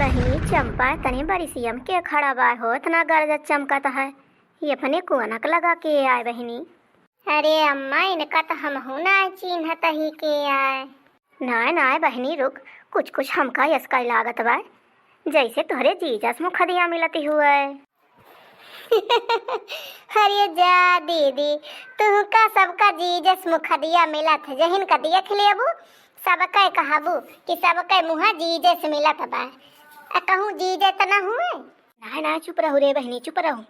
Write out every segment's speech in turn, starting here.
बहिनी चंपा तनी बरिसियम के खड़ा बा हो इतना गरज चमकत है। ये अपने कुनक लगा के आए बहिनी। अरे अम्मा इनका तो हम हो ना चिन्हत ही के आए। नाय नाय बहिनी रुक, कुछ कुछ हमका यसका लागत बा जैसे तुहरे जीजस मुखदिया मिलती हुए। अरे जा दीदी तू का सबका जीजस मुखदिया मिलत जहिन का देख लेबू सबका कहबू कि सबका मुहा जीजस मिलत बा। कहूँ जीजा त ना हुए। ना ना चुप रहो रे बहनी चुप रहो,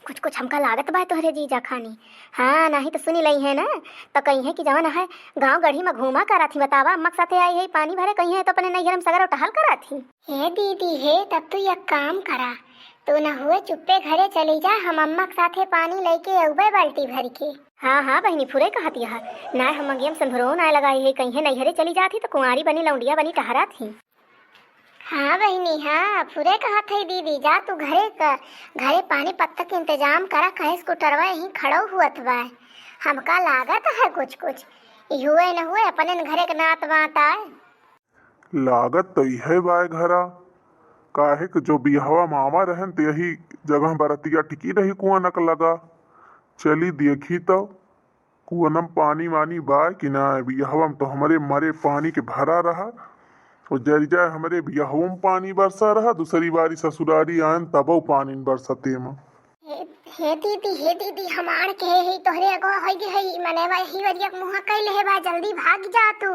कुछ कुछ हमका लागत बा तोहरे जीजा खानी। हाँ नहीं तो सुनी लई है ना तो कही है कि जवन है गांव गढ़ी में घूमा करा थी बतावा अम्मा साथे आई है पानी भरे कही है तो अपने नैहर में सगर टहल करा थी। हे दीदी हे तब तू एक काम करा तू न हुए चुप्पे घरे चली जा हम अम्मा के साथे पानी लेके अउबे बाल्टी भर के। हाँ हाँ बहनी फुरे कहती है ना हम मंगियम संभरो ना लगाई है कहीं नैहरे चली जाती तो कुंवारी बनी लौंडिया बनी टहरा थी। हाँ बहनी हाँ फुरे कहा थे दीदी जा तू घरे पानी पत्ता के इंतजाम करा कहे स्कूटरवा यहीं खड़ो हुआ बा हमका लागत है कुछ कुछ हुए न हुए अपने घरे के नात बात आए। लागत तो है बाय घरा काहे कि जो बिहवा मामा रहन तो यही जगह बरतिया टिकी रही कुआं नक लगा चली देखी तो कुआं पानी वानी बाय कि ना बिहवा में तो हमारे मरे पानी के भरा रहा और जरी जाए हमारे बिहवा में पानी बरसा रहा दूसरी बारी ससुरारी आन तब पानी बरसते में। हे दीदी हमार के ही तोहरे अगवा होई गे हई मने भाई ही वरिया मुहा कइले है बा जल्दी भाग जा तू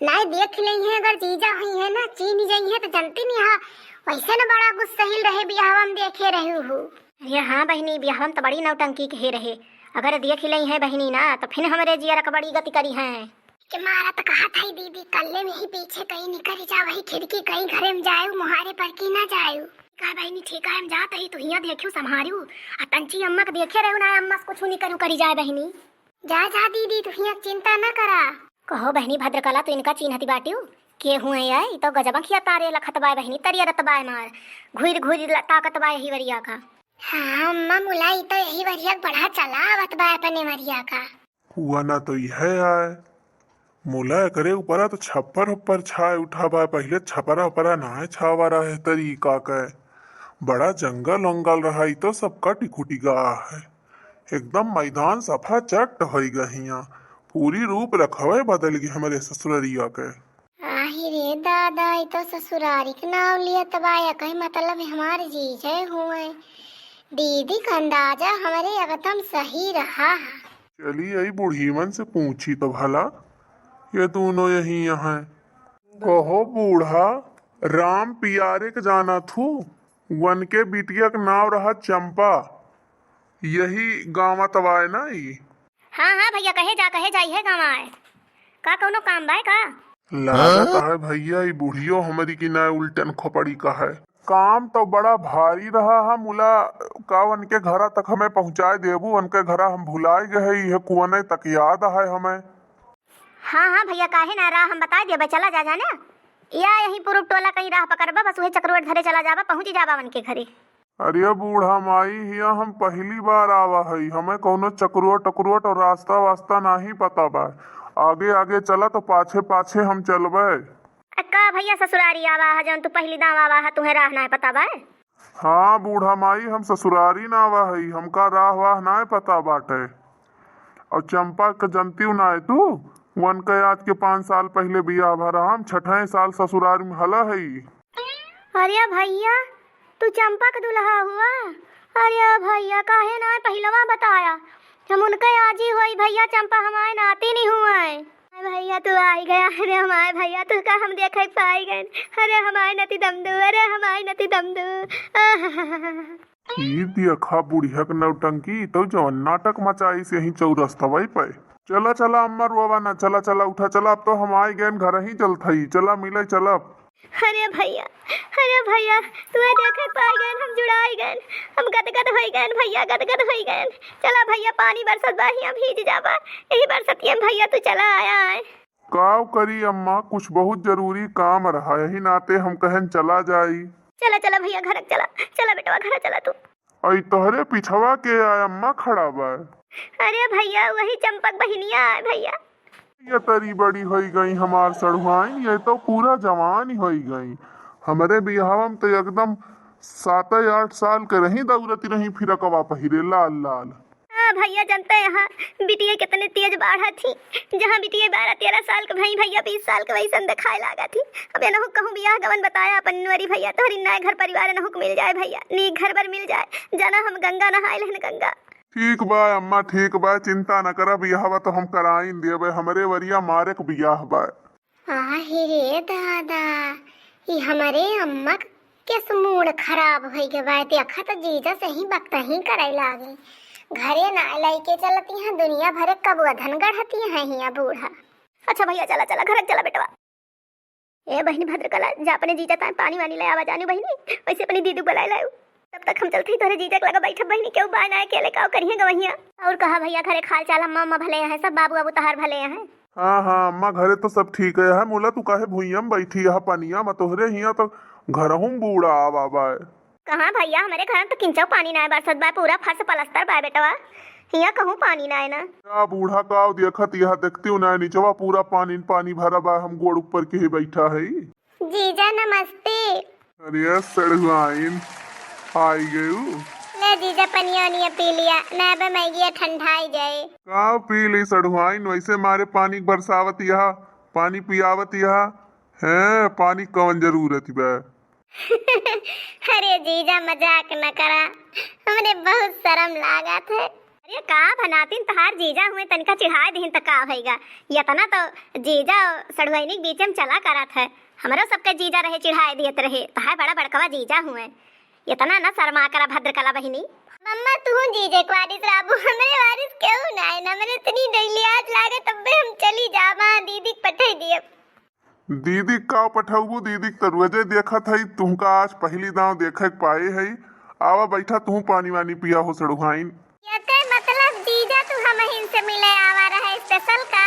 नहीं देख लई है अगर जीजा हुई है ना चीन जाई है तो जनती नहीं हा वैसे न बड़ा गुस्सहिल रहे बियाहवा में देखे रहू हूँ। अरे हाँ बहनी बियाहवा में तो बड़ी नौटंकी के रहे अगर देख लई है बहनी ना तो फिर हमारे जिया का बड़ी गति करी है कि मारा तो कहा था दीदी कल्ले में ही पीछे कहीं निकल जा वही खिड़की कहीं घरे में जाए मुहारे पर की ना जाए कहा बहनी ठीक है हम जाते ही तू हिया देखियो संभारियो आ तंची अम्मा के देखे रहू ना अम्मा से कुछ नहीं करू करी जाए बहनी जा जा दीदी तू हिया चिंता न करा। कहो बहनी भद्रकला तो इनका चिन्हती बाटियो के हुए आई तो गजबा खिया तारे लखत बाय बहनी तरिया रतबाय मार घुर घुर ताकत बाय ही वरिया का। हाँ अम्मा मुलाई तो यही वरिया बड़ा चलावत बाय अपने वरिया का हुआ ना तो यह आए मुला करे ऊपरा तो छप्पर ऊपर छाए उठा बा पहले छपरा ऊपरा ना छावा रहे तरीका के बड़ा जंगल वंगल रहा तो सबका टिकुटी गा है एकदम मैदान सफा चट हो गहिया पूरी रूप रखवे बदल गई हमारे ससुररिया के। आही रे दादा ये तो ससुरारी के नाम लिया तबाया कहीं मतलब हमारे जीजे हुए दीदी का अंदाजा हमारे एकदम सही रहा। चली आई बूढ़ी मन से पूछी तो भला ये दोनों यही यहाँ कहो बूढ़ा राम पियारे के जाना थू वन के बिटिया का नाम रहा चंपा यही गाँव तवाए ना ही। हाँ हाँ भैया कहे जाई है गाँव आए का कोनो काम बाय का लागत है भैया ये बुढ़ियो हमारी की ना उल्टन खोपड़ी का है काम तो बड़ा भारी रहा है मुला का उनके घरा तक हमें पहुँचाए देबू उनके घरा हम भुलाए गए है कुआने तक याद है हमें। हाँ हाँ भैया काहे ना राह हम बता दिए चला जा जाने या यही पुरुष टोला कहीं राह पकड़बा बस वही चक्रवट धरे चला जाबा पहुंच जाबा उनके घरे। अरे बूढ़ा माई हिया हम पहली बार आवा है हमें कोनो चक्रवट टकरोट और रास्ता वास्ता नहीं पता बा आगे आगे चला तो पाछे पाछे हम चलबे। अक्का भैया ससुरारी आवा है जौन तू पहली दाव आवा है तुम्हें राह ना पता बा। हाँ बूढ़ा माई हम ससुरारी ना आवा है हमका राह वाह ना पता बाटे और चंपा के जनती ना है तू वन के आज के 5 साल पहले बियाह भरा हम 6ठे साल ससुराल में हला है। अरे भैया तू चंपा का दुल्हा हुआ। अरे भैया काहे ना पहलवा बताया हम उनके आज ही हुई भैया चंपा हमारे नाती नहीं हुआ है। भैया तू आई गया अरे हमारे भैया तू का हम देखे पाई गए अरे हमारे नती दमदू अरे हमारे नती दमदू। ई देखा बुढ़िया के नौटंकी तो जो नाटक मचाई से यही चौरस्तवाई पे चला चला अम्मा रुआ ना चला चला उठा चला अब तो हम आए गए घर ही चलता ही चला मिले चला। अरे भैया तू देखे पाई गए हम जुड़ाई गए हम गदगद होई गए भैया गदगद होई गए चला भैया पानी बरसत बा ही भीज जाबा यही बरसतियन भैया तू चला आया है। काव करी अम्मा कुछ बहुत जरूरी काम रहा यही नाते हम कहन चला जाई। चला चला भैया घर चला बेटवा घर चला तू। आई तोहरे पिछवा के आया अम्मा खड़ा बा। अरे भैया वही चंपक बहिनिया है भैया। ये तरी बड़ी हो गई हमार सड़ुआई ये तो पूरा जवान ही हो गई हमरे बियाहवा में तो एकदम 7-8 साल के रही दौड़ती रही फिरकवा पहिरे लाल लाल। हाँ भैया जानते हैं यहाँ बिटिया कितने तेज बाढ़ा थी। जहाँ बिटिया 12-13 साल के भई भैया 20 साल के वैसन दिखाए लागा थी। अब ये नहुक कहूँ बियाह गवन बताया अपन नवरी भैया तोहरी नया घर परिवार नहुक मिल जाए भैया नी घर भर मिल जाए जाना हम गंगा नहाए लेन गंगा। ठीक बा अम्मा ठीक बा, चिंता न करा, बियाहवा तो हम कराइन देबे, हमरे वरिया मारे के बियाह बा। आहे रे दादा ये हमारे अम्मा के मूड खराब हो गए बा। देखा तो जीजा से ही बकता ही करे लागे घरे ना लेके चलती हैं दुनिया भरे कबुआ धन गढ़ती हैं हिया बूढ़ा। अच्छा भैया चला चला घर चला बेटवा। ए बहनी भद्रकला जा अपने जीजा तान पानी वानी ले आवा जानी बहनी वैसे अपनी दीदू बुलाए लाओ तब तक हम चलते तोरे जीजा के लगा बैठा बहनी क्यों बाय ना अकेले काओ करिए गवहिया। और कहा भैया घरे खाल चाल अम्मा भले हैं सब बाबू बाबू तहार भले हैं। हाँ हाँ अम्मा घरे तो सब ठीक है मोला तू काहे भुइया में बैठी है पनिया में तोहरे हिया तो घरहूं बूढ़ा आवा बा। कहाँ भैया हमारे घर में तो किंचो पानी ना है बरसत बा पूरा फर्श पलस्तर बा बेटवा हिया कहूँ पानी ना है ना। क्या बूढ़ा का देखत यहाँ देखती हूँ ना नीचवा पूरा पानी पानी भरा बा, हम गोड़ ऊपर के ही बैठा है। जीजा नमस्ते। अरे सड़ुआइन आई गयू ले जीजा पनिया उनिया पी लिया ना बे मैगी ठंडाई जाए। का पी ली सड़ुआइन वैसे मारे पानी बरसावत यहाँ पानी पियावत यहाँ है पानी कवन जरूरत बा। अरे जीजा मजाक न करा हमरे बहुत शर्म लागत है। अरे का बनातीन तहार जीजा हुए तनिका चिढ़ाए दीन त का होएगा यतना तो जीजा सड़ुआइनी बीच में चला करत है हमरो सबके जीजा रहे चिढ़ाए दियत रहे तहार बड़ा बड़कवा जीजा हुए इतना ना शर्मा करा भद्रकला बहिनी। मम्मा तू जीजे को वारिस राबू हमरे वारिस क्यों ना है हमरे इतनी डलियात लागे तब हम चली जावा दीदी पठाई दिए। दीदी का पठाऊ दीदी तो रोजे देखत है तुमका आज पहली दाव देखे पाए है आवा बैठा तू पानी वानी पिया हो सड़ुहाइन। मतलब जीजा तू हम से मिले आवा रहा स्पेशल का।